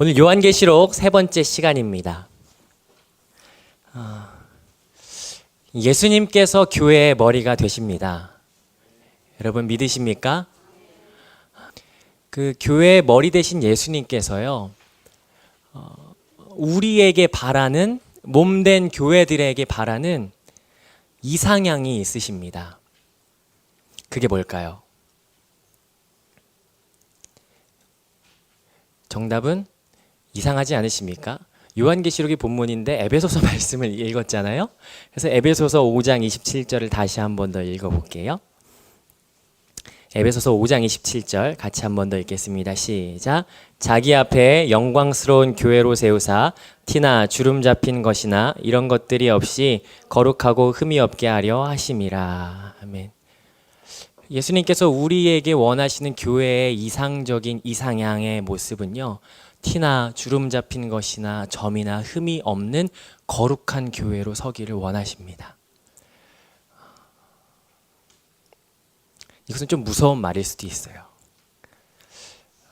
오늘 요한계시록 세 번째 시간입니다. 예수님께서 교회의 머리가 되십니다. 여러분 믿으십니까? 그 교회의 머리 되신 예수님께서요, 우리에게 바라는, 몸된 교회들에게 바라는 이상향이 있으십니다. 그게 뭘까요? 정답은 이상하지 않으십니까? 요한계시록이 본문인데 에베소서 말씀을 읽었잖아요. 그래서 에베소서 5장 27절을 다시 한 번 더 읽어볼게요. 에베소서 5장 27절 같이 한 번 더 읽겠습니다. 시작. 자기 앞에 영광스러운 교회로 세우사 티나 주름 잡힌 것이나 이런 것들이 없이 거룩하고 흠이 없게 하려 하심이라. 아멘. 예수님께서 우리에게 원하시는 교회의 이상적인 이상향의 모습은요, 티나 주름 잡힌 것이나 점이나 흠이 없는 거룩한 교회로 서기를 원하십니다. 이것은 좀 무서운 말일 수도 있어요.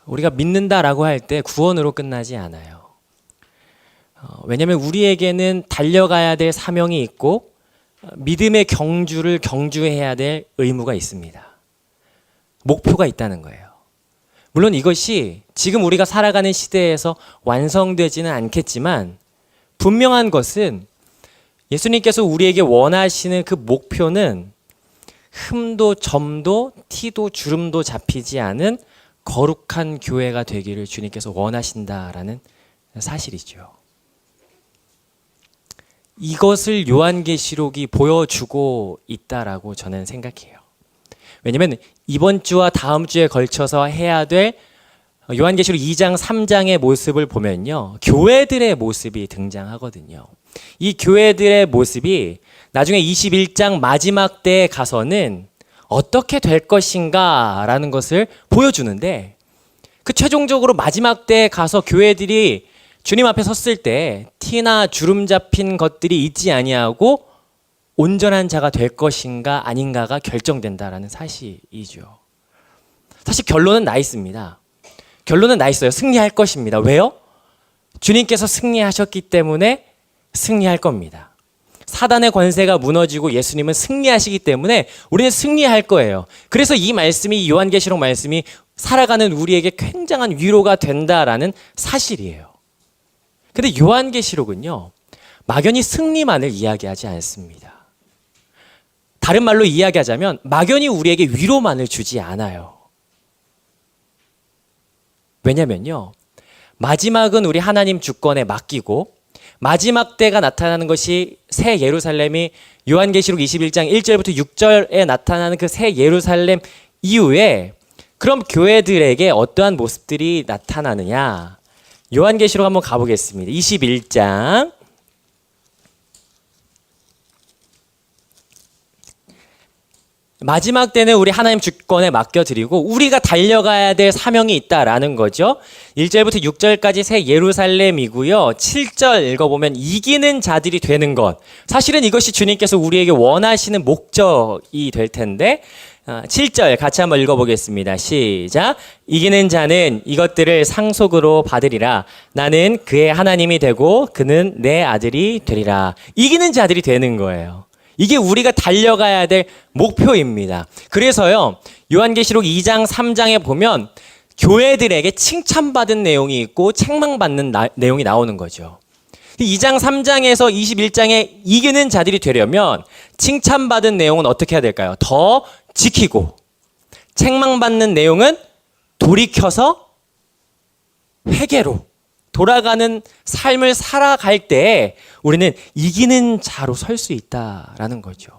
우리가 믿는다라고 할 때 구원으로 끝나지 않아요. 왜냐하면 우리에게는 달려가야 될 사명이 있고 믿음의 경주를 경주해야 될 의무가 있습니다. 목표가 있다는 거예요. 물론 이것이 지금 우리가 살아가는 시대에서 완성되지는 않겠지만 분명한 것은 예수님께서 우리에게 원하시는 그 목표는 흠도 점도 티도 주름도 잡히지 않은 거룩한 교회가 되기를 주님께서 원하신다라는 사실이죠. 이것을 요한계시록이 보여주고 있다라고 저는 생각해요. 왜냐하면 이번 주와 다음 주에 걸쳐서 해야 될 요한계시록 2장 3장의 모습을 보면요, 교회들의 모습이 등장하거든요. 이 교회들의 모습이 나중에 21장 마지막 때에 가서는 어떻게 될 것인가 라는 것을 보여주는데, 그 최종적으로 마지막 때에 가서 교회들이 주님 앞에 섰을 때 티나 주름 잡힌 것들이 있지 아니하고 온전한 자가 될 것인가 아닌가가 결정된다라는 사실이죠. 사실 결론은 나 있습니다. 결론은 나 있어요. 승리할 것입니다. 왜요? 주님께서 승리하셨기 때문에 승리할 겁니다. 사단의 권세가 무너지고 예수님은 승리하시기 때문에 우리는 승리할 거예요. 그래서 이 말씀이, 요한계시록 말씀이 살아가는 우리에게 굉장한 위로가 된다라는 사실이에요. 근데 요한계시록은요, 막연히 승리만을 이야기하지 않습니다. 다른 말로 이야기하자면 막연히 우리에게 위로만을 주지 않아요. 왜냐면요, 마지막은 우리 하나님 주권에 맡기고 마지막 때가 나타나는 것이 새 예루살렘이 요한계시록 21장 1절부터 6절에 나타나는 그 새 예루살렘 이후에 그럼 교회들에게 어떠한 모습들이 나타나느냐, 요한계시록 한번 가보겠습니다. 21장 마지막 때는 우리 하나님 주권에 맡겨드리고 우리가 달려가야 될 사명이 있다라는 거죠. 1절부터 6절까지 새 예루살렘이고요. 7절 읽어보면 이기는 자들이 되는 것. 사실은 이것이 주님께서 우리에게 원하시는 목적이 될 텐데, 7절 같이 한번 읽어보겠습니다. 시작. 이기는 자는 이것들을 상속으로 받으리라. 나는 그의 하나님이 되고 그는 내 아들이 되리라. 이기는 자들이 되는 거예요. 이게 우리가 달려가야 될 목표입니다. 그래서요, 요한계시록 2장 3장에 보면 교회들에게 칭찬받은 내용이 있고 책망받는 내용이 나오는 거죠. 2장 3장에서 21장에 이기는 자들이 되려면 칭찬받은 내용은 어떻게 해야 될까요? 더 지키고, 책망받는 내용은 돌이켜서 회개로 돌아가는 삶을 살아갈 때 우리는 이기는 자로 설 수 있다라는 거죠.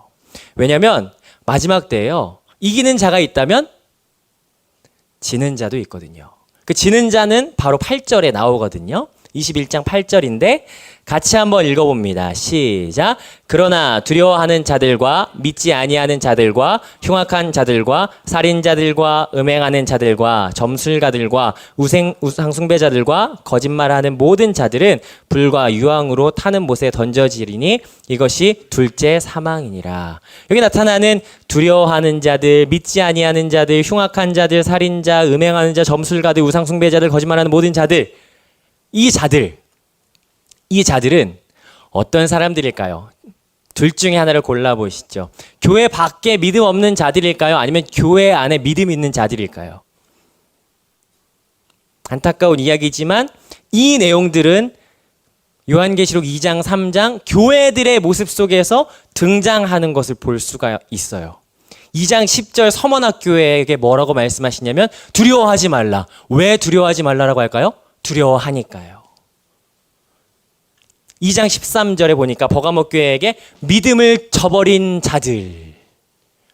왜냐하면 마지막 때에요, 이기는 자가 있다면 지는 자도 있거든요. 그 지는 자는 바로 8절에 나오거든요. 21장 8절인데 같이 한번 읽어봅니다. 시작. 그러나 두려워하는 자들과 믿지 아니하는 자들과 흉악한 자들과 살인자들과 음행하는 자들과 점술가들과 우상숭배자들과 거짓말하는 모든 자들은 불과 유황으로 타는 못에 던져지리니 이것이 둘째 사망이니라. 여기 나타나는 두려워하는 자들, 믿지 아니하는 자들, 흉악한 자들, 살인자, 음행하는 자, 점술가들, 우상숭배자들, 거짓말하는 모든 자들, 이 자들은 어떤 사람들일까요? 둘 중에 하나를 골라보시죠. 교회 밖에 믿음 없는 자들일까요? 아니면 교회 안에 믿음 있는 자들일까요? 안타까운 이야기지만 이 내용들은 요한계시록 2장, 3장 교회들의 모습 속에서 등장하는 것을 볼 수가 있어요. 2장 10절 서머나교회에게 뭐라고 말씀하시냐면 두려워하지 말라. 왜 두려워하지 말라라고 할까요? 두려워하니까요. 2장 13절에 보니까 버가모교회에게 믿음을 저버린 자들.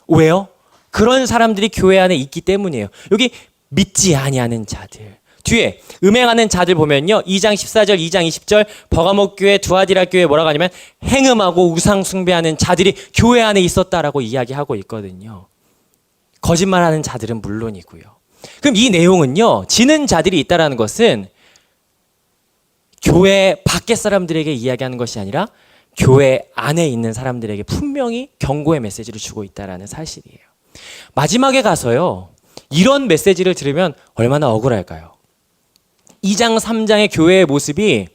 왜요? 그런 사람들이 교회 안에 있기 때문이에요. 여기 믿지 아니하는 자들. 뒤에 음행하는 자들 보면요. 2장 14절, 2장 20절 버가모교회, 두아디라 교회 뭐라고 하냐면 행음하고 우상 숭배하는 자들이 교회 안에 있었다라고 이야기하고 있거든요. 거짓말하는 자들은 물론이고요. 그럼 이 내용은요. 지는 자들이 있다라는 것은 교회 밖의 사람들에게 이야기하는 것이 아니라 교회 안에 있는 사람들에게 분명히 경고의 메시지를 주고 있다라는 사실이에요. 마지막에 가서요. 이런 메시지를 들으면 얼마나 억울할까요? 2장 3장의 교회의 모습이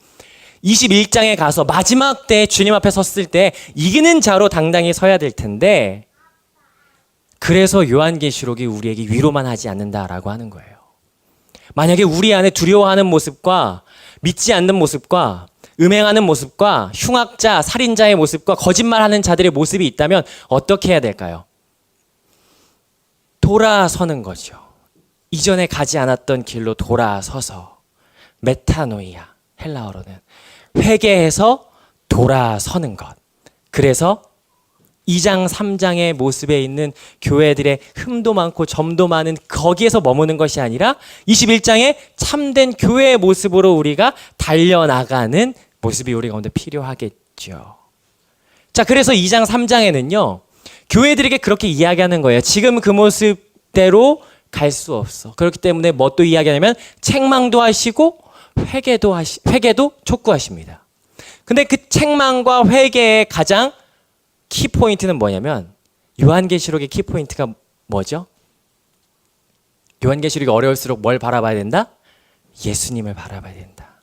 21장에 가서 마지막 때 주님 앞에 섰을 때 이기는 자로 당당히 서야 될 텐데 그래서 요한계시록이 우리에게 위로만 하지 않는다라고 하는 거예요. 만약에 우리 안에 두려워하는 모습과 믿지 않는 모습과 음행하는 모습과 흉악자, 살인자의 모습과 거짓말하는 자들의 모습이 있다면 어떻게 해야 될까요? 돌아서는 거죠. 이전에 가지 않았던 길로 돌아서서 메타노이아, 헬라어로는 회개해서 돌아서는 것. 그래서 2장 3장의 모습에 있는 교회들의 흠도 많고 점도 많은 거기에서 머무는 것이 아니라 21장의 참된 교회의 모습으로 우리가 달려나가는 모습이 우리 가운데 필요하겠죠. 자, 그래서 2장 3장에는요. 교회들에게 그렇게 이야기하는 거예요. 지금 그 모습대로 갈 수 없어. 그렇기 때문에 뭐 또 이야기하냐면 책망도 하시고 회개도 촉구하십니다. 근데 그 책망과 회개의 가장 키포인트는 뭐냐면 요한계시록의 키포인트가 뭐죠? 요한계시록이 어려울수록 뭘 바라봐야 된다? 예수님을 바라봐야 된다.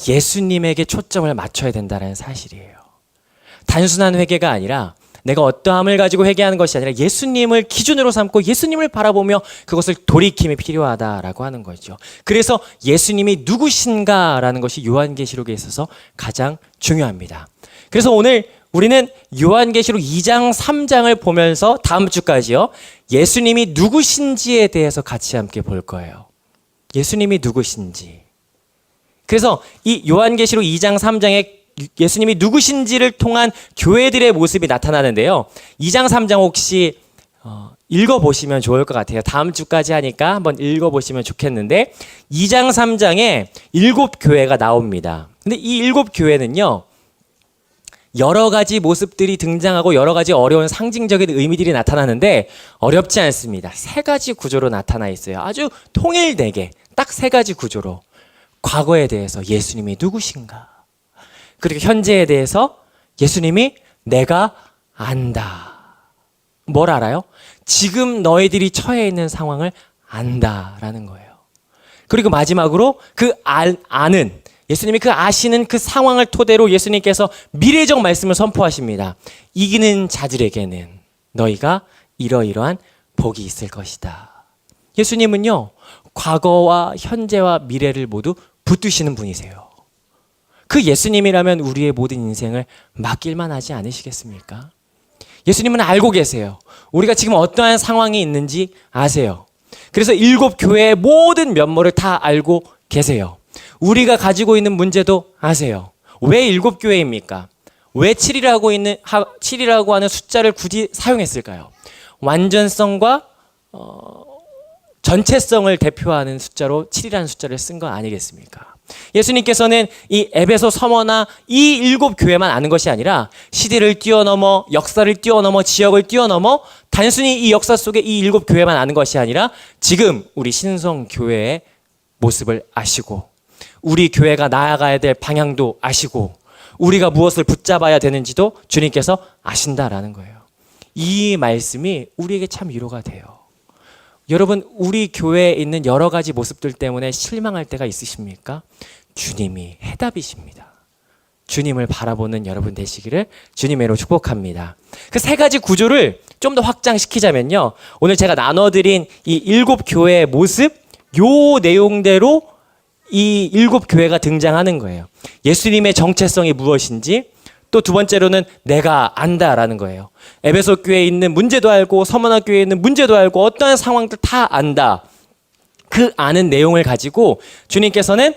예수님에게 초점을 맞춰야 된다는 사실이에요. 단순한 회개가 아니라 내가 어떠함을 가지고 회개하는 것이 아니라 예수님을 기준으로 삼고 예수님을 바라보며 그것을 돌이킴이 필요하다라고 하는 거죠. 그래서 예수님이 누구신가라는 것이 요한계시록에 있어서 가장 중요합니다. 그래서 오늘 우리는 요한계시록 2장, 3장을 보면서 다음 주까지요. 예수님이 누구신지에 대해서 같이 함께 볼 거예요. 예수님이 누구신지. 그래서 이 요한계시록 2장, 3장에 예수님이 누구신지를 통한 교회들의 모습이 나타나는데요. 2장, 3장 혹시 읽어보시면 좋을 것 같아요. 다음 주까지 하니까 한번 읽어보시면 좋겠는데 2장, 3장에 7교회가 나옵니다. 근데 이 7교회는요. 여러 가지 모습들이 등장하고 여러 가지 어려운 상징적인 의미들이 나타나는데 어렵지 않습니다. 3가지 구조로 나타나 있어요. 아주 통일되게 딱 3가지 구조로 과거에 대해서 예수님이 누구신가? 그리고 현재에 대해서 예수님이 내가 안다. 뭘 알아요? 지금 너희들이 처해 있는 상황을 안다라는 거예요. 그리고 마지막으로 그 아는 예수님이 그 아시는 그 상황을 토대로 예수님께서 미래적 말씀을 선포하십니다. 이기는 자들에게는 너희가 이러이러한 복이 있을 것이다. 예수님은요. 과거와 현재와 미래를 모두 붙드시는 분이세요. 그 예수님이라면 우리의 모든 인생을 맡길만 하지 않으시겠습니까? 예수님은 알고 계세요. 우리가 지금 어떠한 상황이 있는지 아세요. 그래서 7교회의 모든 면모를 다 알고 계세요. 우리가 가지고 있는 문제도 아세요. 왜 7교회입니까? 왜 7이라고 하는 숫자를 굳이 사용했을까요? 완전성과 전체성을 대표하는 숫자로 7이라는 숫자를 쓴 건 아니겠습니까? 예수님께서는 이 에베소, 서머나 이 7교회만 아는 것이 아니라 시대를 뛰어넘어 역사를 뛰어넘어 지역을 뛰어넘어 단순히 이 역사 속에 이 7교회만 아는 것이 아니라 지금 우리 신성교회의 모습을 아시고 우리 교회가 나아가야 될 방향도 아시고 우리가 무엇을 붙잡아야 되는지도 주님께서 아신다라는 거예요. 이 말씀이 우리에게 참 위로가 돼요. 여러분, 우리 교회에 있는 여러 가지 모습들 때문에 실망할 때가 있으십니까? 주님이 해답이십니다. 주님을 바라보는 여러분 되시기를 주님으로 축복합니다. 그 세 가지 구조를 좀 더 확장시키자면요, 오늘 제가 나눠드린 이 7교회의 모습, 요 내용대로 이 7교회가 등장하는 거예요. 예수님의 정체성이 무엇인지, 또 두 번째로는 내가 안다라는 거예요. 에베소 교회에 있는 문제도 알고 서머나 교회에 있는 문제도 알고 어떠한 상황들 다 안다. 그 아는 내용을 가지고 주님께서는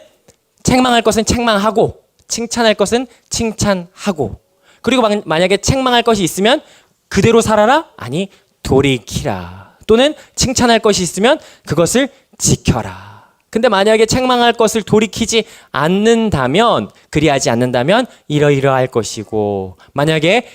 책망할 것은 책망하고 칭찬할 것은 칭찬하고, 그리고 만약에 책망할 것이 있으면 그대로 살아라? 아니, 돌이키라. 또는 칭찬할 것이 있으면 그것을 지켜라. 근데 만약에 책망할 것을 돌이키지 않는다면, 그리하지 않는다면 이러이러할 것이고, 만약에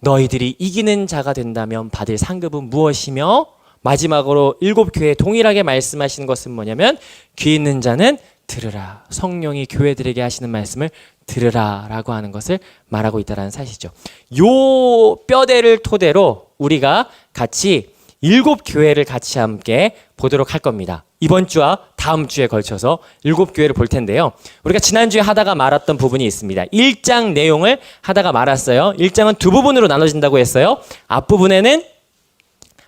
너희들이 이기는 자가 된다면 받을 상급은 무엇이며, 마지막으로 7교회에 동일하게 말씀하시는 것은 뭐냐면, 귀 있는 자는 들으라. 성령이 교회들에게 하시는 말씀을 들으라 라고 하는 것을 말하고 있다는 사실이죠. 요 뼈대를 토대로 우리가 같이 7교회를 같이 함께 보도록 할 겁니다. 이번 주와 다음 주에 걸쳐서 7교회를 볼 텐데요. 우리가 지난주에 하다가 말았던 부분이 있습니다. 1장 내용을 하다가 말았어요. 1장은 두 부분으로 나눠진다고 했어요. 앞부분에는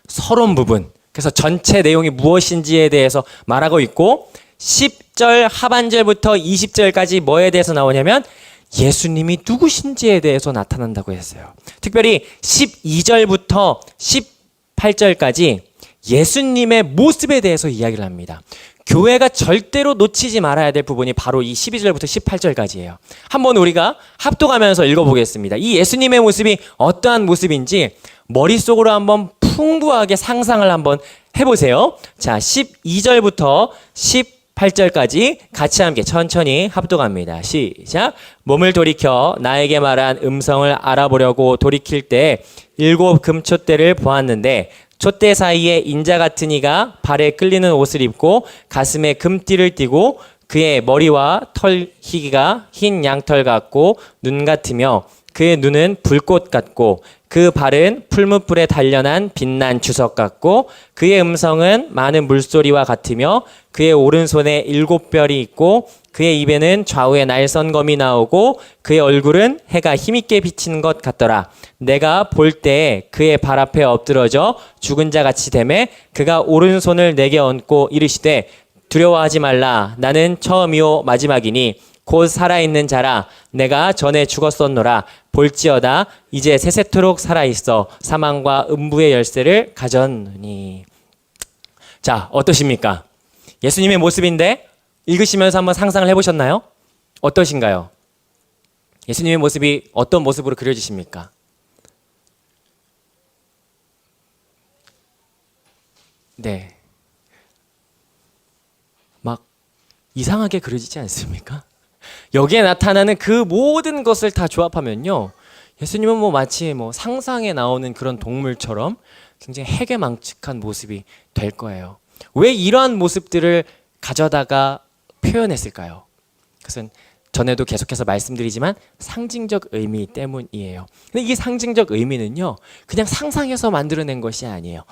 서론 부분, 그래서 전체 내용이 무엇인지에 대해서 말하고 있고, 10절 하반절부터 20절까지 뭐에 대해서 나오냐면 예수님이 누구신지에 대해서 나타난다고 했어요. 특별히 12절부터 18절까지 예수님의 모습에 대해서 이야기를 합니다. 교회가 절대로 놓치지 말아야 될 부분이 바로 이 12절부터 18절까지예요. 한번 우리가 합독하면서 읽어보겠습니다. 이 예수님의 모습이 어떠한 모습인지 머릿속으로 한번 풍부하게 상상을 한번 해보세요. 자, 12절부터 18절까지 같이 함께 천천히 합독합니다. 시작. 몸을 돌이켜 나에게 말한 음성을 알아보려고 돌이킬 때 7 금촛대를 보았는데, 촛대 사이에 인자 같은 이가 발에 끌리는 옷을 입고 가슴에 금띠를 띠고, 그의 머리와 털 희기가 흰 양털 같고 눈 같으며, 그의 눈은 불꽃 같고 그 발은 풀무불에 단련한 빛난 주석 같고, 그의 음성은 많은 물소리와 같으며, 그의 오른손에 7별이 있고 그의 입에는 좌우에 날선검이 나오고, 그의 얼굴은 해가 힘있게 비치는 것 같더라. 내가 볼 때 그의 발 앞에 엎드러져 죽은 자 같이 되매, 그가 오른손을 내게 얹고 이르시되 두려워하지 말라. 나는 처음이요 마지막이니 곧 살아있는 자라. 내가 전에 죽었었노라. 볼지어다 이제 세세토록 살아있어 사망과 음부의 열쇠를 가졌느니. 자, 어떠십니까? 예수님의 모습인데 읽으시면서 한번 상상을 해보셨나요? 어떠신가요? 예수님의 모습이 어떤 모습으로 그려지십니까? 네. 막 이상하게 그려지지 않습니까? 여기에 나타나는 그 모든 것을 다 조합하면요, 예수님은 마치 상상에 나오는 그런 동물처럼 굉장히 해괴망측한 모습이 될 거예요. 왜 이러한 모습들을 가져다가 표현했을까요? 그것은 전에도 계속해서 말씀드리지만 상징적 의미 때문이에요. 근데 이 상징적 의미는요, 그냥 상상해서 만들어낸 것이 아니에요.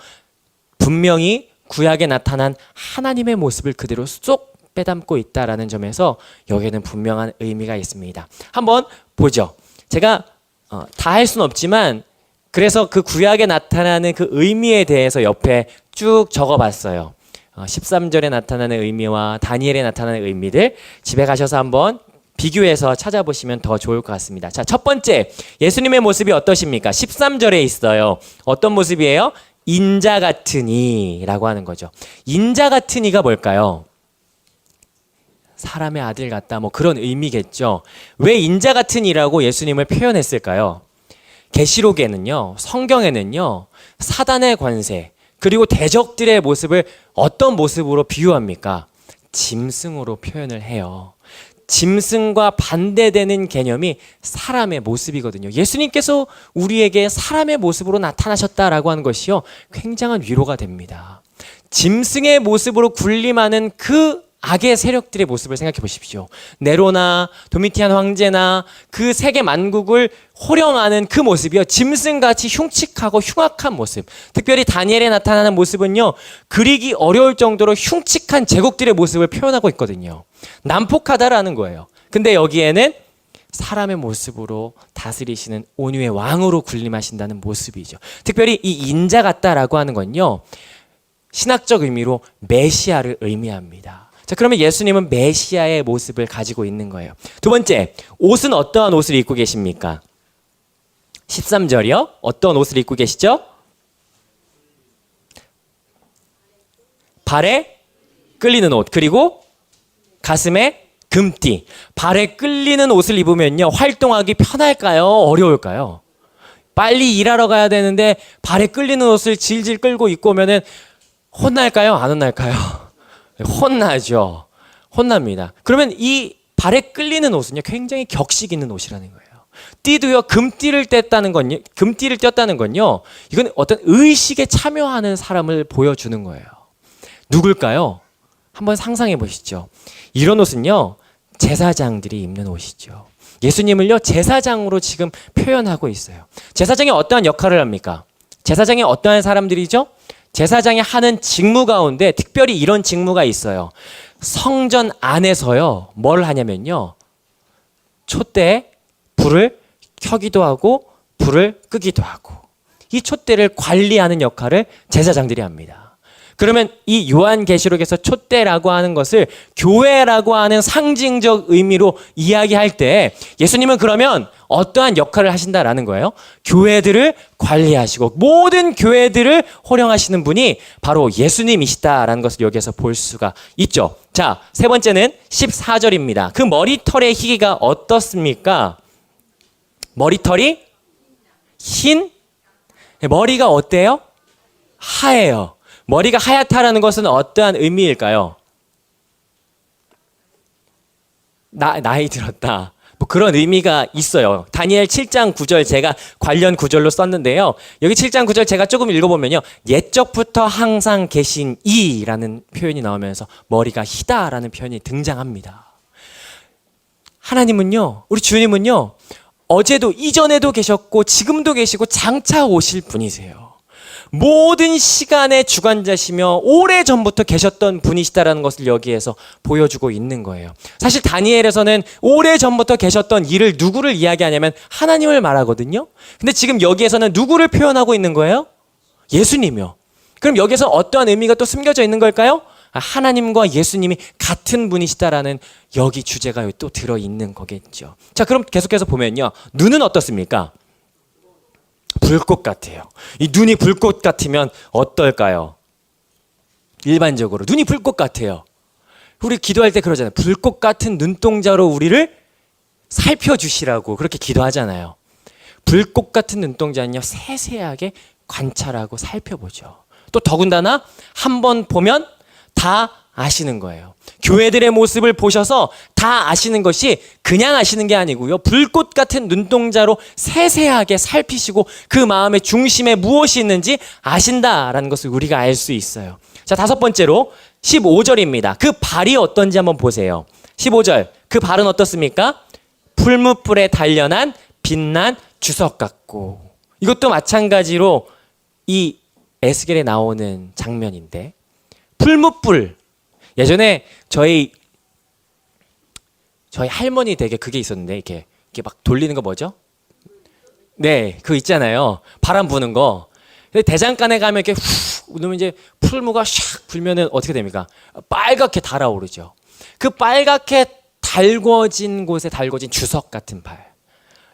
분명히 구약에 나타난 하나님의 모습을 그대로 쏙 빼닮고 있다라는 점에서 여기에는 분명한 의미가 있습니다. 한번 보죠. 제가 다 할 수는 없지만 그래서 그 구약에 나타나는 그 의미에 대해서 옆에 쭉 적어봤어요. 13절에 나타나는 의미와 다니엘에 나타나는 의미들 집에 가셔서 한번 비교해서 찾아보시면 더 좋을 것 같습니다. 자, 첫 번째, 예수님의 모습이 어떠십니까? 13절에 있어요. 어떤 모습이에요? 인자 같은 이라고 하는 거죠. 인자 같은 이가 뭘까요? 사람의 아들 같다, 그런 의미겠죠. 왜 인자 같은 이라고 예수님을 표현했을까요? 계시록에는요, 성경에는요, 사단의 권세 그리고 대적들의 모습을 어떤 모습으로 비유합니까? 짐승으로 표현을 해요. 짐승과 반대되는 개념이 사람의 모습이거든요. 예수님께서 우리에게 사람의 모습으로 나타나셨다라고 하는 것이요, 굉장한 위로가 됩니다. 짐승의 모습으로 군림하는 그 악의 세력들의 모습을 생각해 보십시오. 네로나 도미티안 황제나 그 세계 만국을 호령하는 그 모습이요. 짐승같이 흉측하고 흉악한 모습. 특별히 다니엘에 나타나는 모습은요. 그리기 어려울 정도로 흉측한 제국들의 모습을 표현하고 있거든요. 난폭하다라는 거예요. 근데 여기에는 사람의 모습으로 다스리시는 온유의 왕으로 군림하신다는 모습이죠. 특별히 이 인자 같다라고 하는 건요. 신학적 의미로 메시아를 의미합니다. 자, 그러면 예수님은 메시아의 모습을 가지고 있는 거예요. 두 번째, 옷은 어떠한 옷을 입고 계십니까? 13절이요. 어떤 옷을 입고 계시죠? 발에 끌리는 옷, 그리고 가슴에 금띠. 발에 끌리는 옷을 입으면요, 활동하기 편할까요? 어려울까요? 빨리 일하러 가야 되는데 발에 끌리는 옷을 질질 끌고 입고 오면은 혼날까요? 안 혼날까요? 혼나죠. 혼납니다. 그러면 이 발에 끌리는 옷은요, 굉장히 격식 있는 옷이라는 거예요. 띠도요, 금띠를 뗐다는 건요, 이건 어떤 의식에 참여하는 사람을 보여주는 거예요. 누굴까요? 한번 상상해 보시죠. 이런 옷은요, 제사장들이 입는 옷이죠. 예수님을요, 제사장으로 지금 표현하고 있어요. 제사장이 어떠한 역할을 합니까? 제사장이 어떠한 사람들이죠? 제사장이 하는 직무 가운데 특별히 이런 직무가 있어요. 성전 안에서요, 뭘 하냐면요, 촛대에 불을 켜기도 하고 불을 끄기도 하고, 이 촛대를 관리하는 역할을 제사장들이 합니다. 그러면 이 요한계시록에서 촛대라고 하는 것을 교회라고 하는 상징적 의미로 이야기할 때 예수님은 그러면 어떠한 역할을 하신다라는 거예요? 교회들을 관리하시고 모든 교회들을 호령하시는 분이 바로 예수님이시다라는 것을 여기에서 볼 수가 있죠. 자, 세 번째는 14절입니다. 그 머리털의 희기가 어떻습니까? 머리털이 흰? 머리가 어때요? 하얘요. 머리가 하얗다라는 것은 어떠한 의미일까요? 나이 들었다. 뭐 그런 의미가 있어요. 다니엘 7장 9절 제가 관련 구절로 썼는데요. 여기 7장 9절 제가 조금 읽어보면요. 옛적부터 항상 계신 이라는 표현이 나오면서 머리가 희다라는 표현이 등장합니다. 하나님은요, 우리 주님은요, 어제도 이전에도 계셨고 지금도 계시고 장차 오실 분이세요. 모든 시간의 주관자시며 오래전부터 계셨던 분이시다라는 것을 여기에서 보여주고 있는 거예요. 사실 다니엘에서는 오래전부터 계셨던 이를 누구를 이야기하냐면 하나님을 말하거든요. 근데 지금 여기에서는 누구를 표현하고 있는 거예요? 예수님이요. 그럼 여기서 어떠한 의미가 또 숨겨져 있는 걸까요? 하나님과 예수님이 같은 분이시다라는 여기 주제가 또 들어있는 거겠죠. 자, 그럼 계속해서 보면요. 눈은 어떻습니까? 불꽃 같아요. 이 눈이 불꽃 같으면 어떨까요? 일반적으로 눈이 불꽃 같아요. 우리 기도할 때 그러잖아요. 불꽃 같은 눈동자로 우리를 살펴주시라고 그렇게 기도하잖아요. 불꽃 같은 눈동자는요, 세세하게 관찰하고 살펴보죠. 또 더군다나 한 번 보면 다 아시는 거예요. 교회들의 모습을 보셔서 다 아시는 것이 그냥 아시는 게 아니고요. 불꽃 같은 눈동자로 세세하게 살피시고 그 마음의 중심에 무엇이 있는지 아신다라는 것을 우리가 알 수 있어요. 자, 다섯 번째로 15절입니다. 그 발이 어떤지 한번 보세요. 15절. 그 발은 어떻습니까? 풀무불에 단련한 빛난 주석 같고. 이것도 마찬가지로 이 에스겔에 나오는 장면인데, 풀무불. 예전에 저희 할머니 댁에 그게 있었는데, 이렇게 막 돌리는 거 뭐죠? 네, 그거 있잖아요. 바람 부는 거. 근데 대장간에 가면 이렇게 훅 누면 이제 풀무가 샥 불면은 어떻게 됩니까? 빨갛게 달아오르죠. 그 빨갛게 달궈진 곳에 달궈진 주석 같은 발.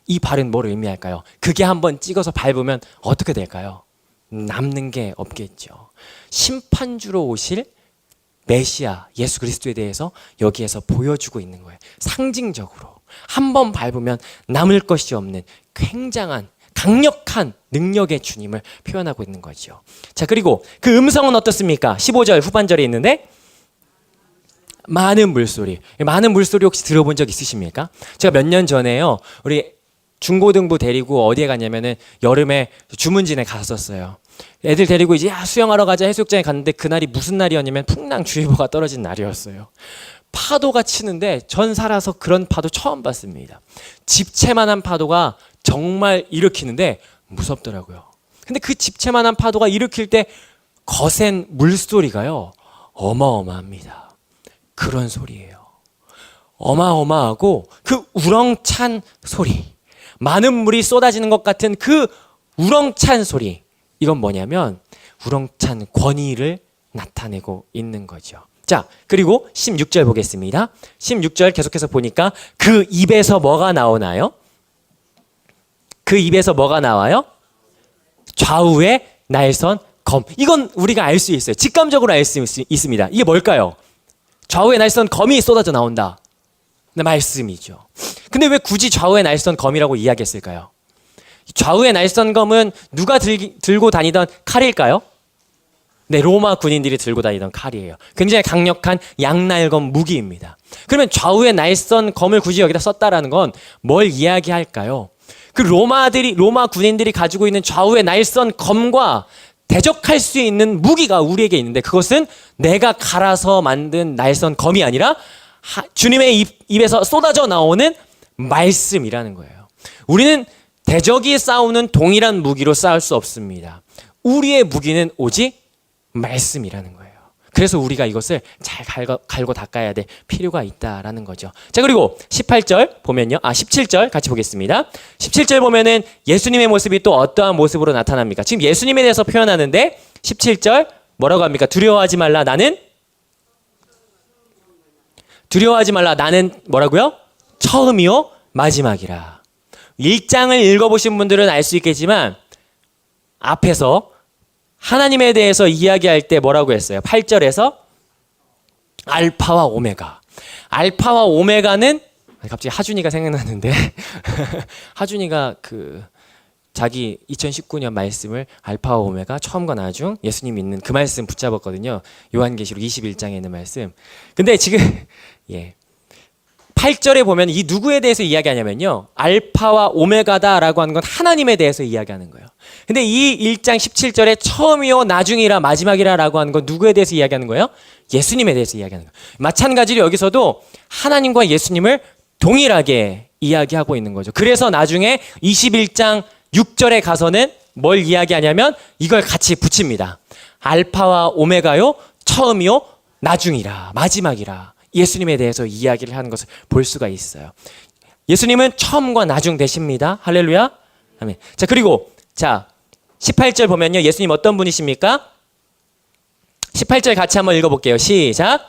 이 발은 뭘 의미할까요? 그게 한번 찍어서 밟으면 어떻게 될까요? 남는 게 없겠죠. 심판주로 오실 메시아 예수 그리스도에 대해서 여기에서 보여주고 있는 거예요. 상징적으로 한 번 밟으면 남을 것이 없는 굉장한 강력한 능력의 주님을 표현하고 있는 거죠. 자, 그리고 그 음성은 어떻습니까? 15절 후반절에 있는데 많은 물소리. 많은 물소리 혹시 들어본 적 있으십니까? 제가 몇 년 전에요, 우리 중고등부 데리고 어디에 갔냐면은 여름에 주문진에 갔었어요. 애들 데리고 이제 수영하러 가자 해수욕장에 갔는데 그날이 무슨 날이었냐면 풍랑주의보가 떨어진 날이었어요. 파도가 치는데 전 살아서 그런 파도 처음 봤습니다. 집채만한 파도가 정말 일으키는데 무섭더라고요. 근데 그 집채만한 파도가 일으킬 때 거센 물소리가요, 어마어마합니다. 그런 소리예요. 어마어마하고 그 우렁찬 소리, 많은 물이 쏟아지는 것 같은 그 우렁찬 소리, 이건 뭐냐면 우렁찬 권위를 나타내고 있는 거죠. 자, 그리고 16절 보겠습니다. 16절 계속해서 보니까 그 입에서 뭐가 나오나요? 그 입에서 뭐가 나와요? 좌우의 날선 검. 이건 우리가 알 수 있어요. 직감적으로 알 수 있습니다. 이게 뭘까요? 좌우의 날선 검이 쏟아져 나온다. 네, 말씀이죠. 근데 왜 굳이 좌우의 날선 검이라고 이야기했을까요? 좌우의 날선 검은 누가 들고 다니던 칼일까요? 네, 로마 군인들이 들고 다니던 칼이에요. 굉장히 강력한 양날검 무기입니다. 그러면 좌우의 날선 검을 굳이 여기다 썼다라는 건 뭘 이야기할까요? 그 로마 군인들이 가지고 있는 좌우의 날선 검과 대적할 수 있는 무기가 우리에게 있는데, 그것은 내가 갈아서 만든 날선 검이 아니라 주님의 입에서 쏟아져 나오는 말씀이라는 거예요. 우리는 대적이 싸우는 동일한 무기로 싸울 수 없습니다. 우리의 무기는 오직 말씀이라는 거예요. 그래서 우리가 이것을 잘 갈고 닦아야 될 필요가 있다라는 거죠. 자, 그리고 18절 보면요. 17절 같이 보겠습니다. 17절 보면은 예수님의 모습이 또 어떠한 모습으로 나타납니까? 지금 예수님에 대해서 표현하는데 17절 뭐라고 합니까? 두려워하지 말라. 나는 뭐라고요? 처음이요 마지막이라. 1장을 읽어보신 분들은 알 수 있겠지만 앞에서 하나님에 대해서 이야기할 때 뭐라고 했어요? 8절에서 알파와 오메가. 알파와 오메가는, 갑자기 하준이가 생각나는데 하준이가 자기 2019년 말씀을 알파와 오메가, 처음과 나중, 예수님 믿는 그 말씀 붙잡았거든요. 요한계시록 21장에 있는 말씀. 근데 지금 8절에 보면 이 누구에 대해서 이야기하냐면요, 알파와 오메가다라고 하는 건 하나님에 대해서 이야기하는 거예요. 근데 이 1장 17절에 처음이요 나중이라 마지막이라 라고 하는 건 누구에 대해서 이야기하는 거예요? 예수님에 대해서 이야기하는 거예요. 마찬가지로 여기서도 하나님과 예수님을 동일하게 이야기하고 있는 거죠. 그래서 나중에 21장 6절에 가서는 뭘 이야기하냐면 이걸 같이 붙입니다. 알파와 오메가요, 처음이요 나중이라 마지막이라. 예수님에 대해서 이야기를 하는 것을 볼 수가 있어요. 예수님은 처음과 나중 되십니다. 할렐루야. 아멘. 자, 그리고 18절 보면요, 예수님 어떤 분이십니까? 18절 같이 한번 읽어볼게요. 시작.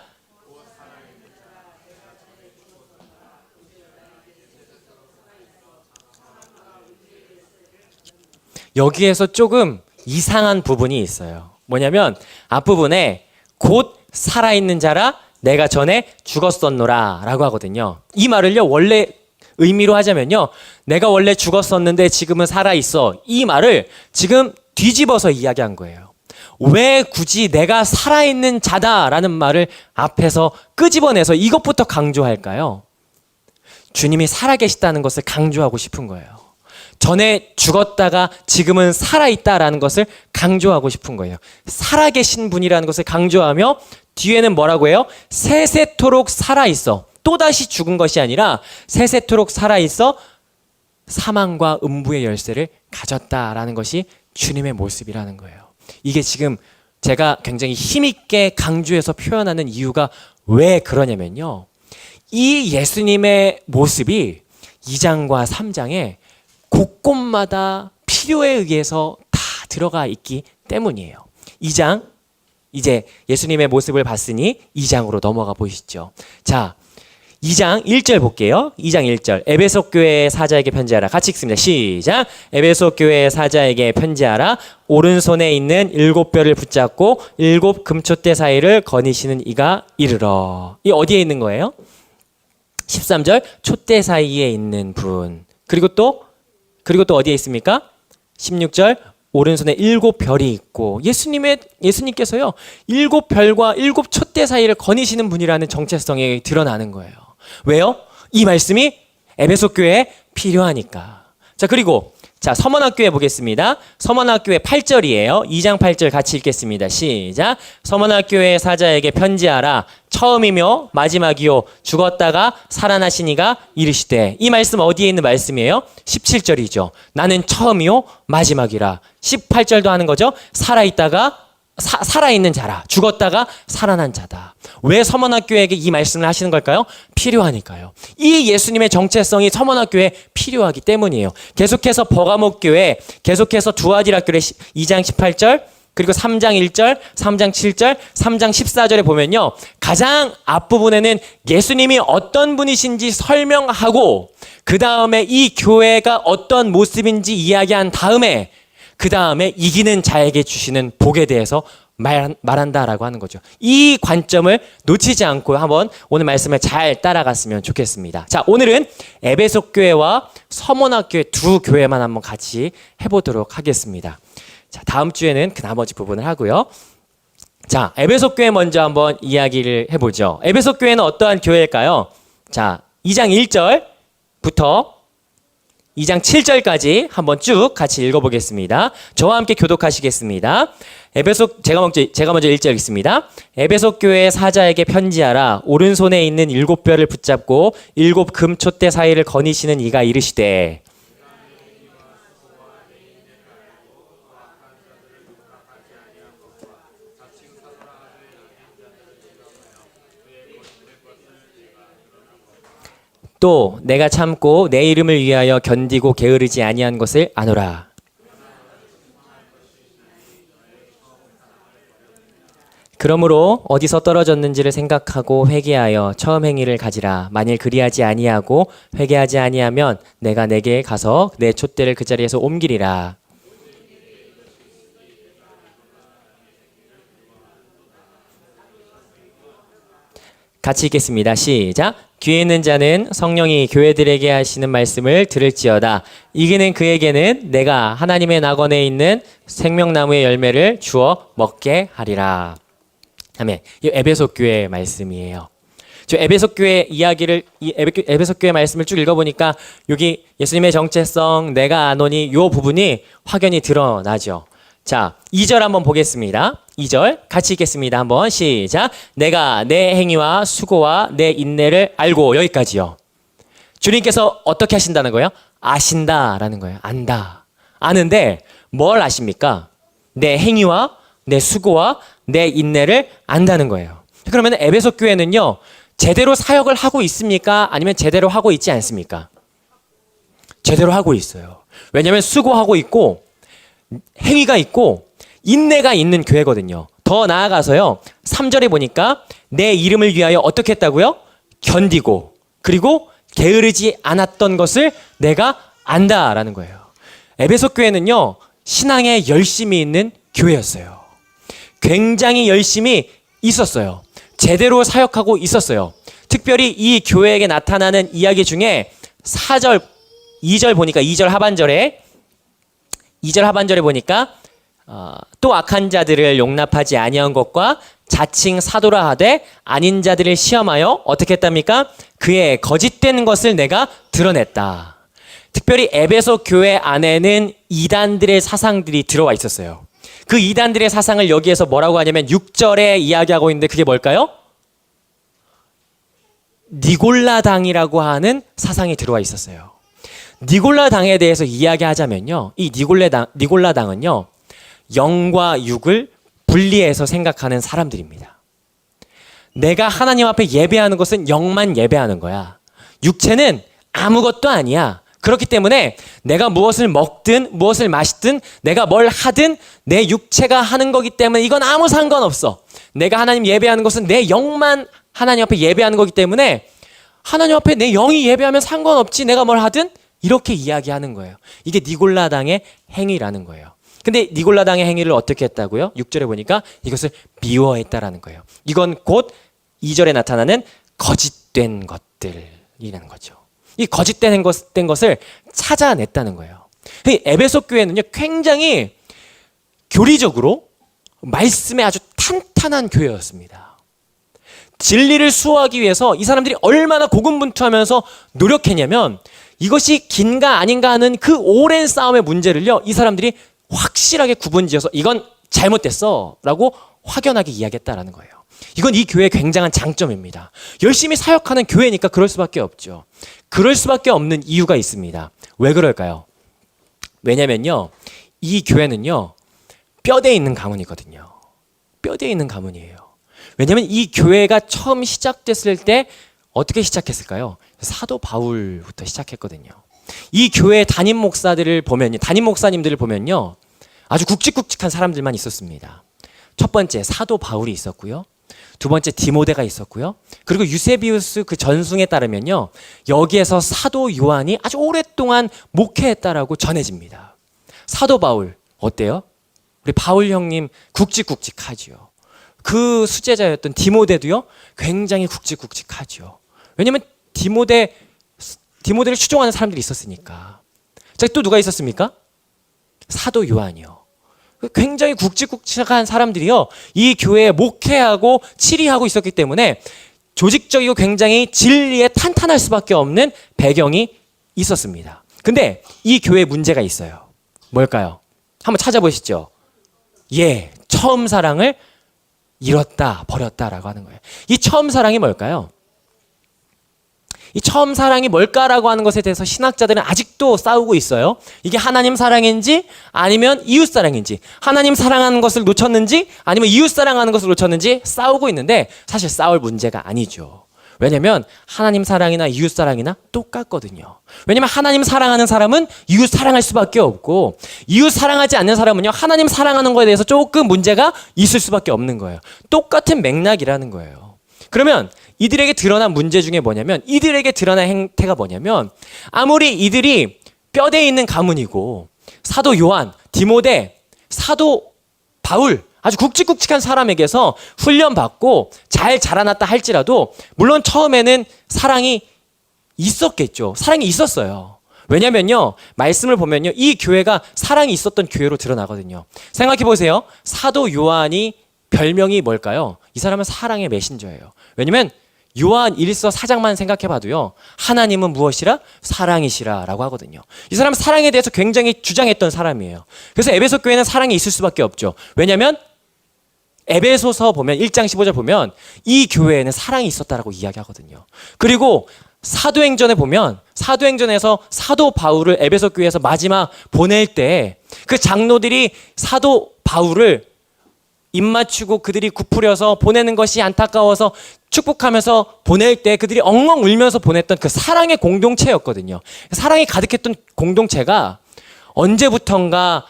여기에서 조금 이상한 부분이 있어요. 뭐냐면 앞부분에 곧 살아있는 자라 내가 전에 죽었었노라 라고 하거든요. 이 말을요, 원래 의미로 하자면요, 내가 원래 죽었었는데 지금은 살아있어, 이 말을 지금 뒤집어서 이야기한 거예요. 왜 굳이 내가 살아있는 자다라는 말을 앞에서 끄집어내서 이것부터 강조할까요? 주님이 살아계시다는 것을 강조하고 싶은 거예요. 전에 죽었다가 지금은 살아있다라는 것을 강조하고 싶은 거예요. 살아계신 분이라는 것을 강조하며 뒤에는 뭐라고 해요? 세세토록 살아있어. 또다시 죽은 것이 아니라 세세토록 살아있어 사망과 음부의 열쇠를 가졌다라는 것이 주님의 모습이라는 거예요. 이게 지금 제가 굉장히 힘있게 강조해서 표현하는 이유가 왜 그러냐면요, 이 예수님의 모습이 2장과 3장에 곳곳마다 필요에 의해서 다 들어가 있기 때문이에요. 2장, 이제 예수님의 모습을 봤으니 2장으로 넘어가 보시죠. 자, 2장 1절 볼게요. 2장 1절. 에베소 교회 사자에게 편지하라. 같이 읽습니다. 시작. 에베소 교회 사자에게 편지하라. 오른손에 있는 7뼈를 붙잡고 7 금촛대 사이를 거니시는 이가 이르러. 이 어디에 있는 거예요? 13절. 촛대 사이에 있는 분. 그리고 또 어디에 있습니까? 16절. 오른손에 7별이 있고, 예수님께서요 7별과 7 촛대 사이를 거니시는 분이라는 정체성이 드러나는 거예요. 왜요? 이 말씀이 에베소 교회에 필요하니까. 자, 그리고 자, 서문학교에 보겠습니다. 서문학교의 8절이에요. 2장 8절 같이 읽겠습니다. 시작. 서문학교의 사자에게 편지하라. 처음이며 마지막이요 죽었다가 살아나시니가 이르시되. 이 말씀 어디에 있는 말씀이에요? 17절이죠. 나는 처음이요 마지막이라. 18절도 하는 거죠. 살아있는 자라. 죽었다가 살아난 자다. 왜 서문학교에게 이 말씀을 하시는 걸까요? 필요하니까요. 이 예수님의 정체성이 서문학교에 필요하기 때문이에요. 계속해서 버가목교회, 계속해서 두아디라교회 2장 18절, 그리고 3장 1절, 3장 7절, 3장 14절에 보면요. 가장 앞부분에는 예수님이 어떤 분이신지 설명하고 그 다음에 이 교회가 어떤 모습인지 이야기한 다음에 그 다음에 이기는 자에게 주시는 복에 대해서 말한다라고 하는 거죠. 이 관점을 놓치지 않고 한번 오늘 말씀을 잘 따라갔으면 좋겠습니다. 자, 오늘은 에베소 교회와 서문학교회 두 교회만 한번 같이 해보도록 하겠습니다. 자, 다음 주에는 그 나머지 부분을 하고요. 자, 에베소 교회 먼저 한번 이야기를 해보죠. 에베소 교회는 어떠한 교회일까요? 자, 2장 1절부터 2장 7절까지 한번 쭉 같이 읽어보겠습니다. 저와 함께 교독하시겠습니다. 제가 먼저 1절 읽습니다. 에베소 교회의 사자에게 편지하라. 오른손에 있는 7뼈를 붙잡고 7 금촛대 사이를 거니시는 이가 이르시되. 또 내가 참고 내 이름을 위하여 견디고 게으르지 아니한 것을 아노라. 그러므로 어디서 떨어졌는지를 생각하고 회개하여 처음 행위를 가지라. 만일 그리하지 아니하고 회개하지 아니하면 내가 내게 가서 내 촛대를 그 자리에서 옮기리라. 같이 읽겠습니다. 시작. 귀에 있는 자는 성령이 교회들에게 하시는 말씀을 들을지어다. 이기는 그에게는 내가 하나님의 낙원에 있는 생명나무의 열매를 주어 먹게 하리라. 아멘. 이 에베소 교회의 말씀이에요. 저 에베소 교회 이야기를 에베소 교회 말씀을 쭉 읽어보니까 여기 예수님의 정체성 내가 아노니 이 부분이 확연히 드러나죠. 자, 2절 한번 보겠습니다. 2절 같이 읽겠습니다. 한번 시작. 내가 내 행위와 수고와 내 인내를 알고. 여기까지요. 주님께서 어떻게 하신다는 거예요? 아신다라는 거예요. 안다. 아는데 뭘 아십니까? 내 행위와 내 수고와 내 인내를 안다는 거예요. 그러면 에베소 교회는요, 제대로 사역을 하고 있습니까? 아니면 제대로 하고 있지 않습니까? 제대로 하고 있어요. 왜냐하면 수고하고 있고 행위가 있고 인내가 있는 교회거든요. 더 나아가서요, 3절에 보니까 내 이름을 위하여 어떻게 했다고요? 견디고 그리고 게으르지 않았던 것을 내가 안다라는 거예요. 에베소 교회는요, 신앙에 열심이 있는 교회였어요. 굉장히 열심히 있었어요. 제대로 사역하고 있었어요. 특별히 이 교회에게 나타나는 이야기 중에 4절, 2절 보니까 2절 하반절에 보니까 또 악한 자들을 용납하지 아니한 것과 자칭 사도라 하되 아닌 자들을 시험하여 어떻게 했답니까? 그의 거짓된 것을 내가 드러냈다. 특별히 에베소 교회 안에는 이단들의 사상들이 들어와 있었어요. 그 이단들의 사상을 여기에서 뭐라고 하냐면 6절에 이야기하고 있는데 그게 뭘까요? 니골라당이라고 하는 사상이 들어와 있었어요. 니골라당에 대해서 이야기하자면요, 이 니골라당은요, 영과 육을 분리해서 생각하는 사람들입니다. 내가 하나님 앞에 예배하는 것은 영만 예배하는 거야. 육체는 아무것도 아니야. 그렇기 때문에 내가 무엇을 먹든 무엇을 마시든 내가 뭘 하든 내 육체가 하는 거기 때문에 이건 아무 상관없어. 내가 하나님 예배하는 것은 내 영만 하나님 앞에 예배하는 거기 때문에 하나님 앞에 내 영이 예배하면 상관없지. 내가 뭘 하든 이렇게 이야기하는 거예요. 이게 니골라당의 행위라는 거예요. 근데 니골라당의 행위를 어떻게 했다고요? 6절에 보니까 이것을 미워했다라는 거예요. 이건 곧 2절에 나타나는 거짓된 것들이라는 거죠. 이 거짓된 것을 찾아냈다는 거예요. 에베소 교회는요, 굉장히 교리적으로 말씀에 아주 탄탄한 교회였습니다. 진리를 수호하기 위해서 이 사람들이 얼마나 고군분투하면서 노력했냐면 이것이 긴가 아닌가 하는 그 오랜 싸움의 문제를요, 이 사람들이 확실하게 구분지어서 이건 잘못됐어 라고 확연하게 이야기했다라는 거예요. 이건 이 교회의 굉장한 장점입니다. 열심히 사역하는 교회니까 그럴 수밖에 없죠. 그럴 수밖에 없는 이유가 있습니다. 왜 그럴까요? 왜냐면요, 이 교회는요, 뼈대에 있는 가문이거든요. 뼈대에 있는 가문이에요. 왜냐면 이 교회가 처음 시작됐을 때 어떻게 시작했을까요? 사도 바울부터 시작했거든요. 이 교회 담임 목사님들을 보면요, 아주 굵직굵직한 사람들만 있었습니다. 첫 번째 사도 바울이 있었고요. 두 번째 디모데가 있었고요. 그리고 유세비우스 그 전승에 따르면요, 여기에서 사도 요한이 아주 오랫동안 목회했다라고 전해집니다. 사도 바울 어때요? 우리 바울 형님 굵직굵직하지요. 그 수제자였던 디모데도요, 굉장히 굵직굵직하죠. 왜냐면 디모데를 추종하는 사람들이 있었으니까. 자, 또 누가 있었습니까? 사도 요한이요. 굉장히 굵직굵직한 사람들이요, 이 교회에 목회하고 치리하고 있었기 때문에 조직적이고 굉장히 진리에 탄탄할 수밖에 없는 배경이 있었습니다. 근데 이 교회에 문제가 있어요. 뭘까요? 한번 찾아보시죠. 예, 처음 사랑을 잃었다, 버렸다라고 하는 거예요. 이 처음 사랑이 뭘까요? 이 처음 사랑이 뭘까라고 하는 것에 대해서 신학자들은 아직도 싸우고 있어요. 이게 하나님 사랑인지 아니면 이웃 사랑인지, 하나님 사랑하는 것을 놓쳤는지 아니면 이웃 사랑하는 것을 놓쳤는지 싸우고 있는데, 사실 싸울 문제가 아니죠. 왜냐면 하나님 사랑이나 이웃 사랑이나 똑같거든요. 왜냐면 하나님 사랑하는 사람은 이웃 사랑할 수밖에 없고, 이웃 사랑하지 않는 사람은요, 하나님 사랑하는 것에 대해서 조금 문제가 있을 수밖에 없는 거예요. 똑같은 맥락이라는 거예요. 그러면 이들에게 드러난 문제 중에 뭐냐면, 이들에게 드러난 행태가 뭐냐면, 아무리 이들이 뼈대에 있는 가문이고 사도 요한, 디모데, 사도 바울, 아주 굵직굵직한 사람에게서 훈련받고 잘 자라났다 할지라도 물론 처음에는 사랑이 있었겠죠. 사랑이 있었어요. 왜냐면요, 말씀을 보면요, 이 교회가 사랑이 있었던 교회로 드러나거든요. 생각해 보세요. 사도 요한이 별명이 뭘까요? 이 사람은 사랑의 메신저예요. 왜냐면 요한 1서 4장만 생각해 봐도요, 하나님은 무엇이라? 사랑이시라 라고 하거든요. 이 사람은 사랑에 대해서 굉장히 주장했던 사람이에요. 그래서 에베소 교회는 사랑이 있을 수밖에 없죠. 왜냐면 에베소서 보면 1장 15절 보면 이 교회에는 사랑이 있었다라고 이야기하거든요. 그리고 사도행전에 보면 사도행전에서 사도 바울을 에베소 교회에서 마지막 보낼 때 그 장로들이 사도 바울을 입 맞추고 그들이 굽으려서 보내는 것이 안타까워서 축복하면서 보낼 때 그들이 엉엉 울면서 보냈던 그 사랑의 공동체였거든요. 사랑이 가득했던 공동체가 언제부턴가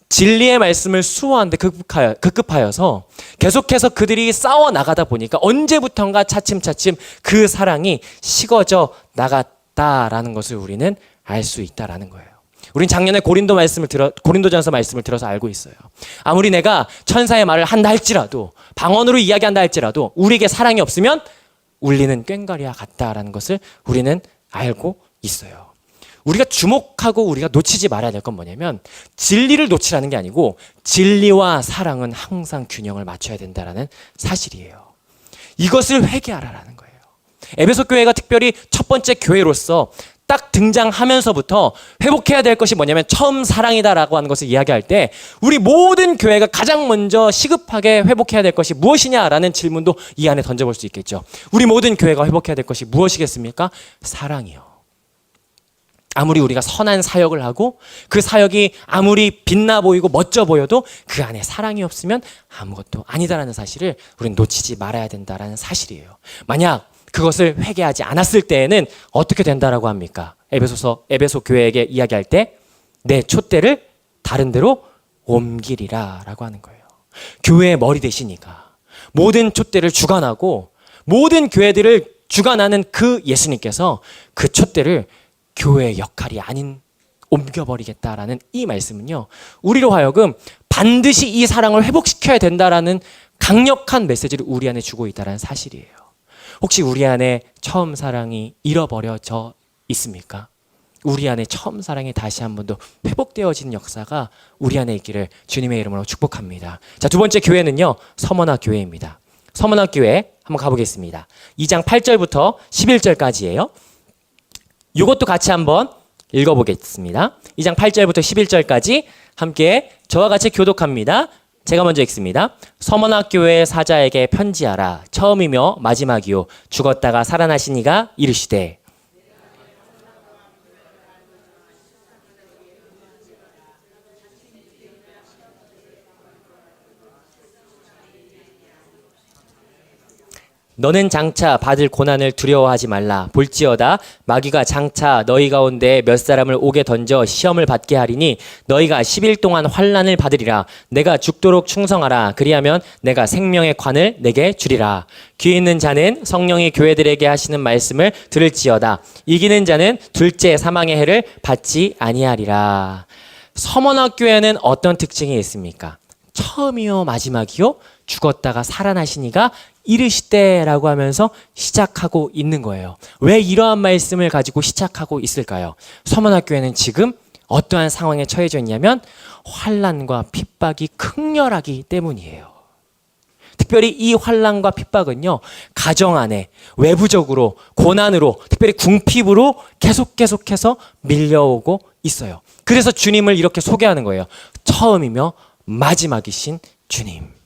진리의 말씀을 수호하는데 급급하여서 계속해서 그들이 싸워 나가다 보니까 언제부턴가 차츰차츰 그 사랑이 식어져 나갔다라는 것을 우리는 알 수 있다라는 거예요. 우린 작년에 고린도전서 말씀을 들어서 알고 있어요. 아무리 내가 천사의 말을 한다 할지라도, 방언으로 이야기한다 할지라도 우리에게 사랑이 없으면 울리는 꽹과리와 같다라는 것을 우리는 알고 있어요. 우리가 주목하고 우리가 놓치지 말아야 될 건 뭐냐면, 진리를 놓치라는 게 아니고 진리와 사랑은 항상 균형을 맞춰야 된다라는 사실이에요. 이것을 회개하라라는 거예요. 에베소 교회가 특별히 첫 번째 교회로서 딱 등장하면서부터 회복해야 될 것이 뭐냐면 처음 사랑이다라고 하는 것을 이야기할 때 우리 모든 교회가 가장 먼저 시급하게 회복해야 될 것이 무엇이냐라는 질문도 이 안에 던져볼 수 있겠죠. 우리 모든 교회가 회복해야 될 것이 무엇이겠습니까? 사랑이요. 아무리 우리가 선한 사역을 하고 그 사역이 아무리 빛나 보이고 멋져 보여도 그 안에 사랑이 없으면 아무것도 아니다라는 사실을 우리는 놓치지 말아야 된다라는 사실이에요. 만약 그것을 회개하지 않았을 때에는 어떻게 된다라고 합니까? 에베소 교회에게 이야기할 때 내 촛대를 다른 데로 옮기리라 라고 하는 거예요. 교회의 머리 되시니까 모든 촛대를 주관하고 모든 교회들을 주관하는 그 예수님께서 그 촛대를 교회의 역할이 아닌 옮겨버리겠다라는 이 말씀은요, 우리로 하여금 반드시 이 사랑을 회복시켜야 된다라는 강력한 메시지를 우리 안에 주고 있다는 사실이에요. 혹시 우리 안에 처음 사랑이 잃어버려져 있습니까? 우리 안에 처음 사랑이 다시 한 번 더 회복되어지는 역사가 우리 안에 있기를 주님의 이름으로 축복합니다. 자, 두 번째 교회는요, 서머나 교회입니다. 서머나 교회 한번 가보겠습니다. 2장 8절부터 11절까지예요. 이것도 같이 한번 읽어보겠습니다. 2장 8절부터 11절까지 함께 저와 같이 교독합니다. 제가 먼저 읽습니다. 서머나 교회 사자에게 편지하라. 처음이며 마지막이요 죽었다가 살아나신 이가 이르시되 너는 장차 받을 고난을 두려워하지 말라. 볼지어다 마귀가 장차 너희 가운데 몇 사람을 옥에 던져 시험을 받게 하리니 너희가 10일 동안 환난을 받으리라. 내가 죽도록 충성하라. 그리하면 내가 생명의 관을 내게 주리라. 귀 있는 자는 성령이 교회들에게 하시는 말씀을 들을지어다. 이기는 자는 둘째 사망의 해를 받지 아니하리라. 서머나 교회는 어떤 특징이 있습니까? 처음이요 마지막이요 죽었다가 살아나시니가 이르시되라고 하면서 시작하고 있는 거예요. 왜 이러한 말씀을 가지고 시작하고 있을까요? 서머나 교회는 지금 어떠한 상황에 처해져 있냐면 환난과 핍박이 극렬하기 때문이에요. 특별히 이 환난과 핍박은요, 가정 안에 외부적으로 고난으로 특별히 궁핍으로 계속해서 밀려오고 있어요. 그래서 주님을 이렇게 소개하는 거예요. 처음이며 마지막이신 주님.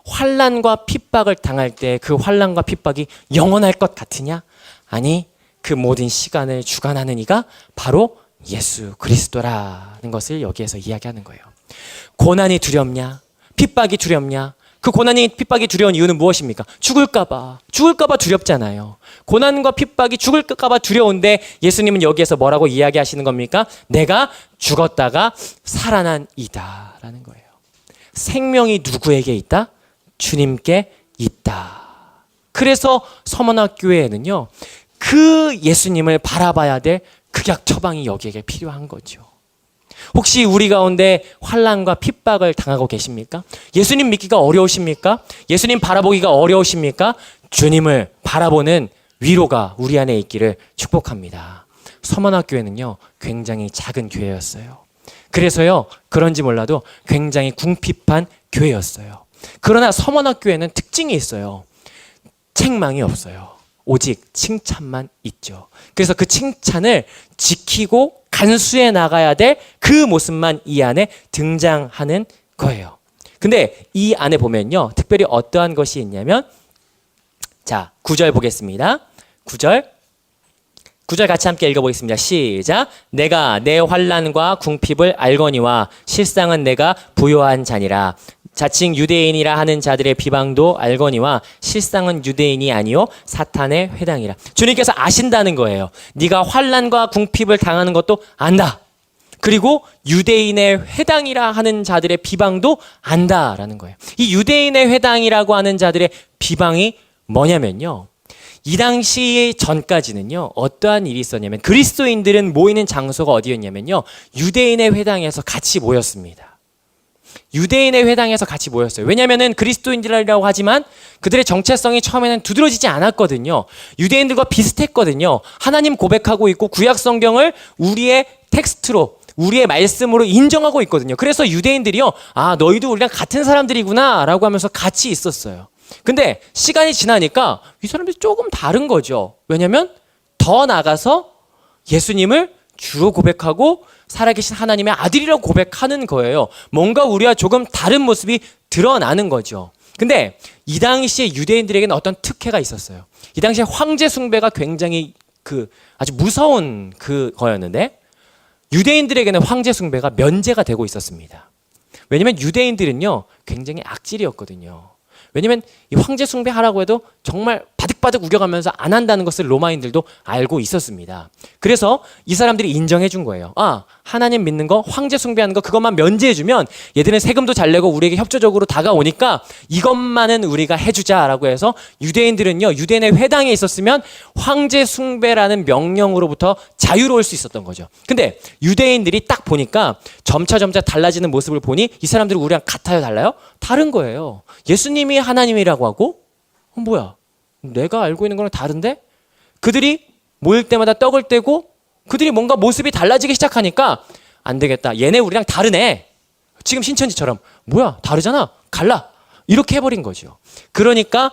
환난과 핍박을 당할 때 그 환난과 핍박이 영원할 것 같으냐? 아니, 그 모든 시간을 주관하는 이가 바로 예수 그리스도라는 것을 여기에서 이야기하는 거예요. 고난이 두렵냐? 핍박이 두렵냐? 그 고난이 핍박이 두려운 이유는 무엇입니까? 죽을까봐 두렵잖아요. 고난과 핍박이 죽을까봐 두려운데 예수님은 여기에서 뭐라고 이야기하시는 겁니까? 내가 죽었다가 살아난 이다라는 거예요. 생명이 누구에게 있다? 주님께 있다. 그래서 서머나 교회에는요, 그 예수님을 바라봐야 될 극약 처방이 여기에 필요한 거죠. 혹시 우리 가운데 환난과 핍박을 당하고 계십니까? 예수님 믿기가 어려우십니까? 예수님 바라보기가 어려우십니까? 주님을 바라보는 위로가 우리 안에 있기를 축복합니다. 서머나 교회는요, 굉장히 작은 교회였어요. 그래서요, 그런지 몰라도 굉장히 궁핍한 교회였어요. 그러나 서머나 교회는 특징이 있어요. 책망이 없어요. 오직 칭찬만 있죠. 그래서 그 칭찬을 지키고 간수해 나가야 될 그 모습만 이 안에 등장하는 거예요. 근데 이 안에 보면요, 특별히 어떠한 것이 있냐면, 자, 9절 보겠습니다. 9절 같이 함께 읽어보겠습니다. 시작. 내가 내 환난과 궁핍을 알거니와 실상은 내가 부요한 자니라. 자칭 유대인이라 하는 자들의 비방도 알거니와 실상은 유대인이 아니요 사탄의 회당이라. 주님께서 아신다는 거예요. 네가 환난과 궁핍을 당하는 것도 안다. 그리고 유대인의 회당이라 하는 자들의 비방도 안다라는 거예요. 이 유대인의 회당이라고 하는 자들의 비방이 뭐냐면요, 이 당시 전까지는요, 어떠한 일이 있었냐면 그리스도인들은 모이는 장소가 어디였냐면요, 유대인의 회당에서 같이 모였습니다. 유대인의 회당에서 같이 모였어요. 왜냐하면 그리스도인들이라고 하지만 그들의 정체성이 처음에는 두드러지지 않았거든요. 유대인들과 비슷했거든요. 하나님 고백하고 있고 구약 성경을 우리의 텍스트로, 우리의 말씀으로 인정하고 있거든요. 그래서 유대인들이요, 아, 너희도 우리랑 같은 사람들이구나 라고 하면서 같이 있었어요. 근데 시간이 지나니까 이 사람들이 조금 다른 거죠. 왜냐하면 더 나가서 예수님을 주로 고백하고 살아계신 하나님의 아들이라고 고백하는 거예요. 뭔가 우리와 조금 다른 모습이 드러나는 거죠. 근데 이 당시에 유대인들에게는 어떤 특혜가 있었어요. 이 당시에 황제 숭배가 굉장히 아주 무서운 거였는데, 유대인들에게는 황제 숭배가 면제가 되고 있었습니다. 왜냐하면 유대인들은요, 굉장히 악질이었거든요. 왜냐하면 이 황제 숭배하라고 해도 정말 바득바득 우겨가면서 안 한다는 것을 로마인들도 알고 있었습니다. 그래서 이 사람들이 인정해 준 거예요. 아, 하나님 믿는 거, 황제 숭배하는 거, 그것만 면제해 주면 얘들은 세금도 잘 내고 우리에게 협조적으로 다가오니까 이것만은 우리가 해주자라고 해서 유대인들은요, 유대인의 회당에 있었으면 황제 숭배라는 명령으로부터 자유로울 수 있었던 거죠. 근데 유대인들이 딱 보니까 점차 달라지는 모습을 보니 이 사람들이 우리랑 같아요, 달라요? 다른 거예요. 예수님이 하나님이라고 하고, 뭐야, 내가 알고 있는 거랑 다른데? 그들이 모일 때마다 떡을 떼고 그들이 뭔가 모습이 달라지기 시작하니까 안 되겠다, 얘네 우리랑 다르네. 지금 신천지처럼 뭐야, 다르잖아, 갈라, 이렇게 해버린 거죠. 그러니까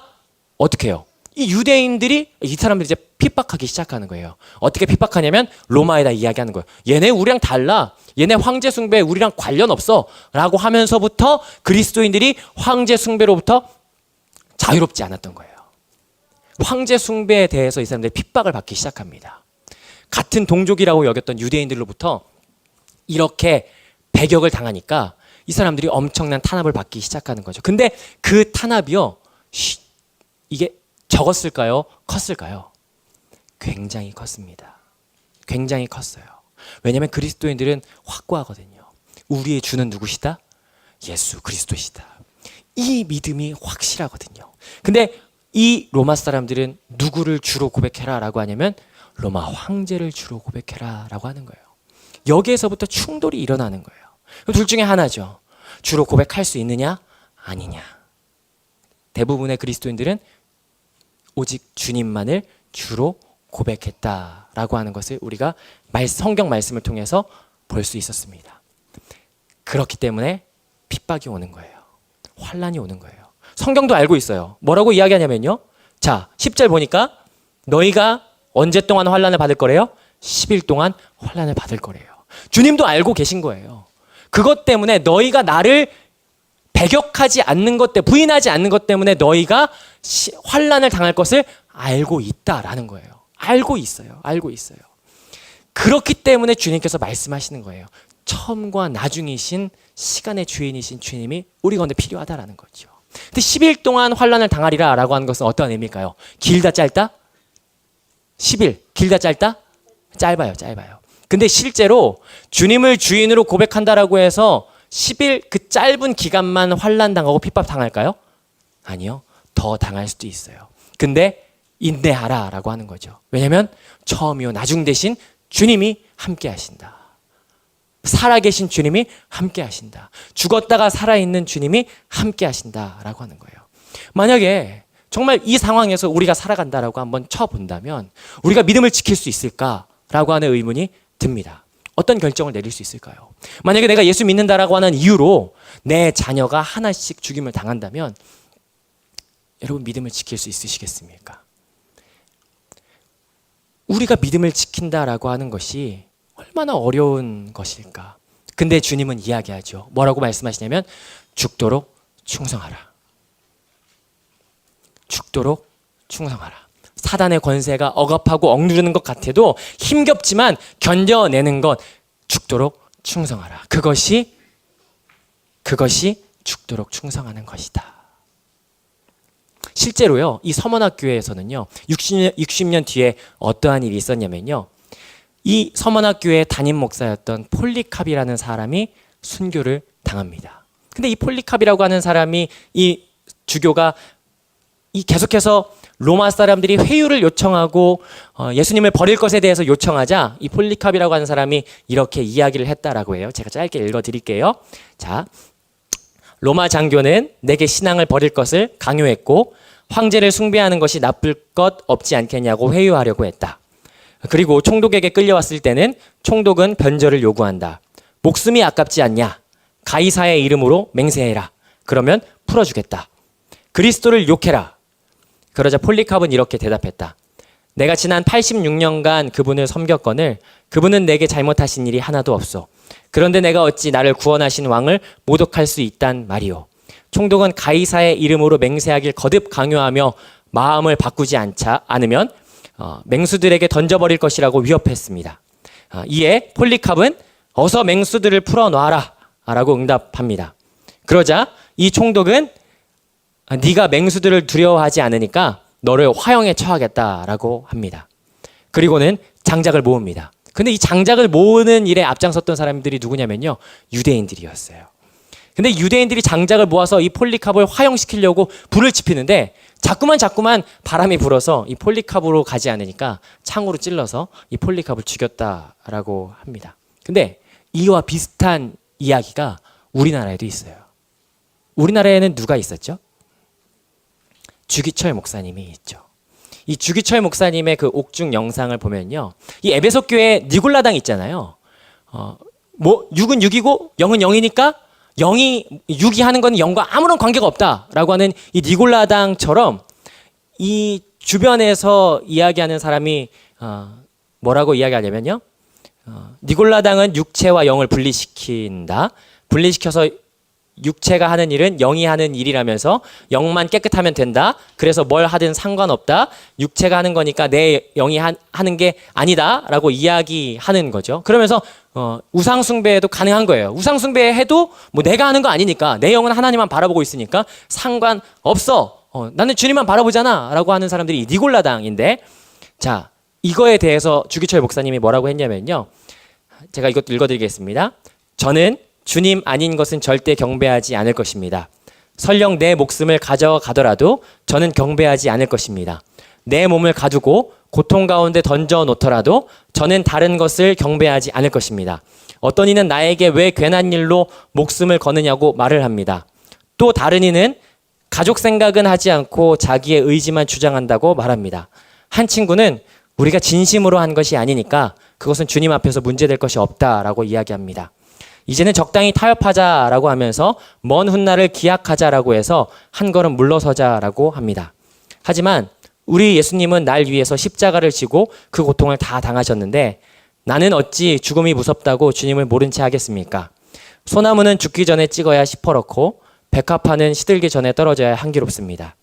어떻게 해요? 이 유대인들이 이 사람들이 이제 핍박하기 시작하는 거예요. 어떻게 핍박하냐면 로마에다 이야기하는 거예요. 얘네 우리랑 달라. 얘네 황제 숭배 우리랑 관련 없어. 라고 하면서부터 그리스도인들이 황제 숭배로부터 자유롭지 않았던 거예요. 황제 숭배에 대해서 이 사람들이 핍박을 받기 시작합니다. 같은 동족이라고 여겼던 유대인들로부터 이렇게 배격을 당하니까 이 사람들이 엄청난 탄압을 받기 시작하는 거죠. 근데 그 탄압이요. 이게 적었을까요? 컸을까요? 굉장히 컸습니다. 굉장히 컸어요. 왜냐하면 그리스도인들은 확고하거든요. 우리의 주는 누구시다? 예수 그리스도시다. 이 믿음이 확실하거든요. 근데 이 로마 사람들은 누구를 주로 고백해라 라고 하냐면 로마 황제를 주로 고백해라 라고 하는 거예요. 여기에서부터 충돌이 일어나는 거예요. 둘 중에 하나죠. 주로 고백할 수 있느냐 아니냐. 대부분의 그리스도인들은 오직 주님만을 주로 고백했다라고 하는 것을 우리가 성경 말씀을 통해서 볼 수 있었습니다. 그렇기 때문에 핍박이 오는 거예요. 환란이 오는 거예요. 성경도 알고 있어요. 뭐라고 이야기하냐면요. 자, 10절 보니까 너희가 언제 동안 환란을 받을 거래요? 10일 동안 환란을 받을 거래요. 주님도 알고 계신 거예요. 그것 때문에 너희가 나를 배격하지 않는 것 때문에, 부인하지 않는 것 때문에 너희가 환란을 당할 것을 알고 있다라는 거예요. 알고 있어요. 알고 있어요. 그렇기 때문에 주님께서 말씀하시는 거예요. 처음과 나중이신 시간의 주인이신 주님이 우리 가운데 필요하다라는 거죠. 근데 10일 동안 환란을 당하리라 라고 하는 것은 어떤 의미일까요? 길다 짧다? 10일 길다 짧다? 짧아요. 짧아요. 근데 실제로 주님을 주인으로 고백한다라고 해서 10일 그 짧은 기간만 환란 당하고 핍박 당할까요? 아니요. 더 당할 수도 있어요. 근데 인내하라 라고 하는 거죠. 왜냐하면 처음이요 나중 대신 주님이 함께 하신다. 살아계신 주님이 함께 하신다. 죽었다가 살아있는 주님이 함께 하신다 라고 하는 거예요. 만약에 정말 이 상황에서 우리가 살아간다라고 한번 쳐본다면 우리가 믿음을 지킬 수 있을까라고 하는 의문이 듭니다. 어떤 결정을 내릴 수 있을까요? 만약에 내가 예수 믿는다라고 하는 이유로 내 자녀가 하나씩 죽임을 당한다면 여러분 믿음을 지킬 수 있으시겠습니까? 우리가 믿음을 지킨다라고 하는 것이 얼마나 어려운 것일까? 근데 주님은 이야기하죠. 뭐라고 말씀하시냐면 죽도록 충성하라. 죽도록 충성하라. 사단의 권세가 억압하고 억누르는 것 같아도 힘겹지만 견뎌내는 것 죽도록 충성하라. 그것이 죽도록 충성하는 것이다. 실제로요. 이 서문학교에서는요. 60년 뒤에 어떠한 일이 있었냐면요. 이 서문학교의 담임 목사였던 폴리캅이라는 사람이 순교를 당합니다. 근데 이 폴리캅이라고 하는 사람이 이 주교가 계속해서 로마 사람들이 회유를 요청하고 예수님을 버릴 것에 대해서 요청하자 이 폴리캅이라고 하는 사람이 이렇게 이야기를 했다라고 해요. 제가 짧게 읽어드릴게요. 자, 로마 장교는 내게 신앙을 버릴 것을 강요했고 황제를 숭배하는 것이 나쁠 것 없지 않겠냐고 회유하려고 했다. 그리고 총독에게 끌려왔을 때는 총독은 변절을 요구한다. 목숨이 아깝지 않냐? 가이사의 이름으로 맹세해라. 그러면 풀어주겠다. 그리스도를 욕해라. 그러자 폴리캅은 이렇게 대답했다. 내가 지난 86년간 그분을 섬겼거늘 그분은 내게 잘못하신 일이 하나도 없소. 그런데 내가 어찌 나를 구원하신 왕을 모독할 수 있단 말이오. 총독은 가이사의 이름으로 맹세하길 거듭 강요하며 마음을 바꾸지 않으면 맹수들에게 던져버릴 것이라고 위협했습니다. 이에 폴리캅은 어서 맹수들을 풀어놔라 라고 응답합니다. 그러자 이 총독은 네가 맹수들을 두려워하지 않으니까 너를 화형에 처하겠다라고 합니다. 그리고는 장작을 모읍니다. 근데 이 장작을 모으는 일에 앞장섰던 사람들이 누구냐면요. 유대인들이었어요. 근데 유대인들이 장작을 모아서 이 폴리캅을 화형시키려고 불을 지피는데 자꾸만 바람이 불어서 이 폴리캅으로 가지 않으니까 창으로 찔러서 이 폴리캅을 죽였다라고 합니다. 근데 이와 비슷한 이야기가 우리나라에도 있어요. 우리나라에는 누가 있었죠? 주기철 목사님이 있죠. 이 주기철 목사님의 그 옥중 영상을 보면요. 이 에베소 교회 니골라당 있잖아요. 6은 6이고 0은 0이니까 0이 6이 하는 건 0과 아무런 관계가 없다라고 하는 이 니골라당처럼 이 주변에서 이야기하는 사람이 뭐라고 이야기하냐면요. 니골라당은 육체와 영을 분리시킨다. 분리시켜서 육체가 하는 일은 영이 하는 일이라면서 영만 깨끗하면 된다. 그래서 뭘 하든 상관없다. 육체가 하는 거니까 내 영이 하는 게 아니다. 라고 이야기하는 거죠. 그러면서 우상숭배도 가능한 거예요. 우상숭배해도 뭐 내가 하는 거 아니니까 내 영은 하나님만 바라보고 있으니까 상관없어. 나는 주님만 바라보잖아. 라고 하는 사람들이 이 니골라당인데, 자, 이거에 대해서 주기철 목사님이 뭐라고 했냐면요. 제가 이것도 읽어드리겠습니다. 저는 주님 아닌 것은 절대 경배하지 않을 것입니다. 설령 내 목숨을 가져가더라도 저는 경배하지 않을 것입니다. 내 몸을 가두고 고통 가운데 던져 놓더라도 저는 다른 것을 경배하지 않을 것입니다. 어떤 이는 나에게 왜 괜한 일로 목숨을 거느냐고 말을 합니다. 또 다른 이는 가족 생각은 하지 않고 자기의 의지만 주장한다고 말합니다. 한 친구는 우리가 진심으로 한 것이 아니니까 그것은 주님 앞에서 문제될 것이 없다라고 이야기합니다. 이제는 적당히 타협하자라고 하면서 먼 훗날을 기약하자라고 해서 한 걸음 물러서자라고 합니다. 하지만 우리 예수님은 날 위해서 십자가를 지고 그 고통을 다 당하셨는데 나는 어찌 죽음이 무섭다고 주님을 모른 채 하겠습니까? 소나무는 죽기 전에 찍어야 시퍼렇고 백합화는 시들기 전에 떨어져야 향기롭습니다.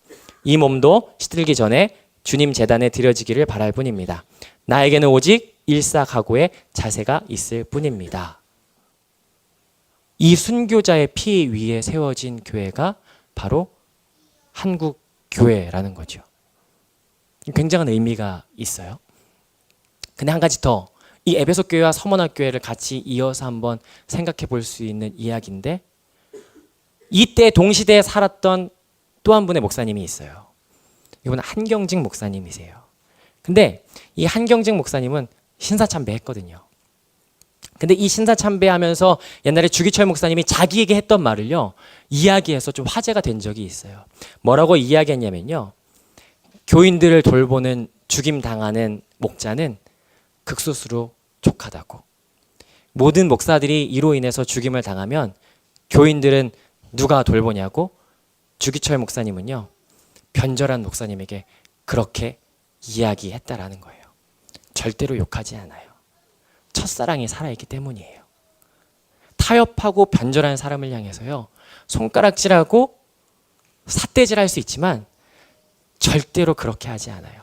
이 몸도 시들기 전에 주님 제단에 드려지기를 바랄 뿐입니다. 나에게는 오직 일사각오의 자세가 있을 뿐입니다. 이 순교자의 피 위에 세워진 교회가 바로 한국 교회라는 거죠. 굉장한 의미가 있어요. 근데 한 가지 더, 이 에베소 교회와 서머나 교회를 같이 이어서 한번 생각해 볼 수 있는 이야기인데, 이때 동시대에 살았던 또 한 분의 목사님이 있어요. 이분은 한경직 목사님이세요. 근데 이 한경직 목사님은 신사참배했거든요. 근데 이 신사참배하면서 옛날에 주기철 목사님이 자기에게 했던 말을요, 이야기해서 좀 화제가 된 적이 있어요. 뭐라고 이야기했냐면요. 교인들을 돌보는 죽임당하는 목자는 극소수로 족하다고. 모든 목사들이 이로 인해서 죽임을 당하면 교인들은 누가 돌보냐고. 주기철 목사님은요, 변절한 목사님에게 그렇게 이야기했다라는 거예요. 절대로 욕하지 않아요. 첫사랑이 살아있기 때문이에요. 타협하고 변절한 사람을 향해서요, 손가락질하고 삿대질할 수 있지만 절대로 그렇게 하지 않아요.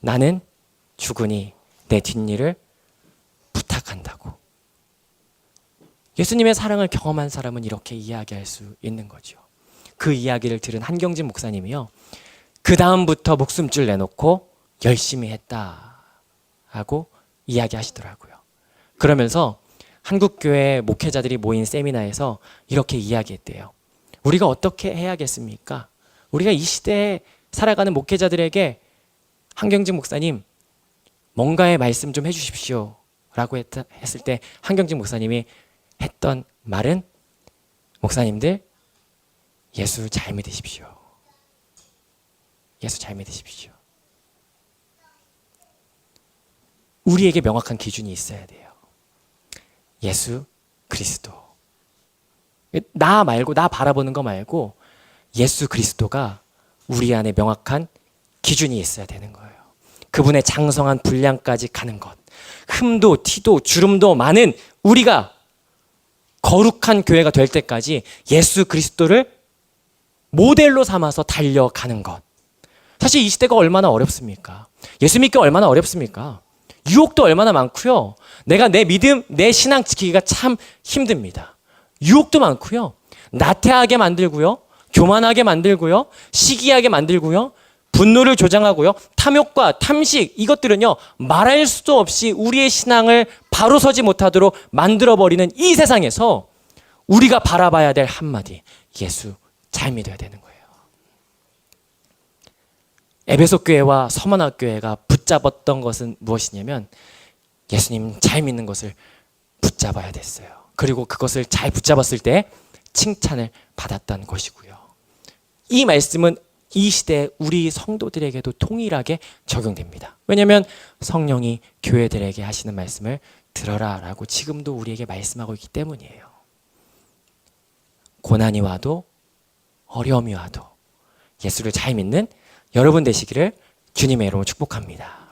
나는 죽으니 내 뒷일을 부탁한다고. 예수님의 사랑을 경험한 사람은 이렇게 이야기할 수 있는 거죠. 그 이야기를 들은 한경진 목사님이요, 그 다음부터 목숨줄 내놓고 열심히 했다 하고 이야기하시더라고요. 그러면서 한국교회 목회자들이 모인 세미나에서 이렇게 이야기했대요. 우리가 어떻게 해야겠습니까? 우리가 이 시대에 살아가는 목회자들에게 한경직 목사님 뭔가의 말씀 좀 해주십시오 라고 했을 때 한경직 목사님이 했던 말은, 목사님들 예수 잘 믿으십시오. 예수 잘 믿으십시오. 우리에게 명확한 기준이 있어야 돼요. 예수 그리스도. 나 말고, 나 바라보는 거 말고 예수 그리스도가 우리 안에 명확한 기준이 있어야 되는 거예요. 그분의 장성한 분량까지 가는 것. 흠도 티도 주름도 많은 우리가 거룩한 교회가 될 때까지 예수 그리스도를 모델로 삼아서 달려가는 것. 사실 이 시대가 얼마나 어렵습니까? 예수 믿기 얼마나 어렵습니까? 유혹도 얼마나 많고요. 내가 내 믿음, 내 신앙 지키기가 참 힘듭니다. 유혹도 많고요. 나태하게 만들고요. 교만하게 만들고요. 시기하게 만들고요. 분노를 조장하고요. 탐욕과 탐식, 이것들은요, 말할 수도 없이 우리의 신앙을 바로 서지 못하도록 만들어버리는 이 세상에서 우리가 바라봐야 될 한마디, 예수 잘 믿어야 되는 거예요. 에베소 교회와 서머나 교회가 붙잡았던 것은 무엇이냐면 예수님 잘 믿는 것을 붙잡아야 됐어요. 그리고 그것을 잘 붙잡았을 때 칭찬을 받았던 것이고요. 이 말씀은 이 시대 우리 성도들에게도 동일하게 적용됩니다. 왜냐하면 성령이 교회들에게 하시는 말씀을 들어라 라고 지금도 우리에게 말씀하고 있기 때문이에요. 고난이 와도 어려움이 와도 예수를 잘 믿는 여러분 되시기를 주님의 이름으로 축복합니다.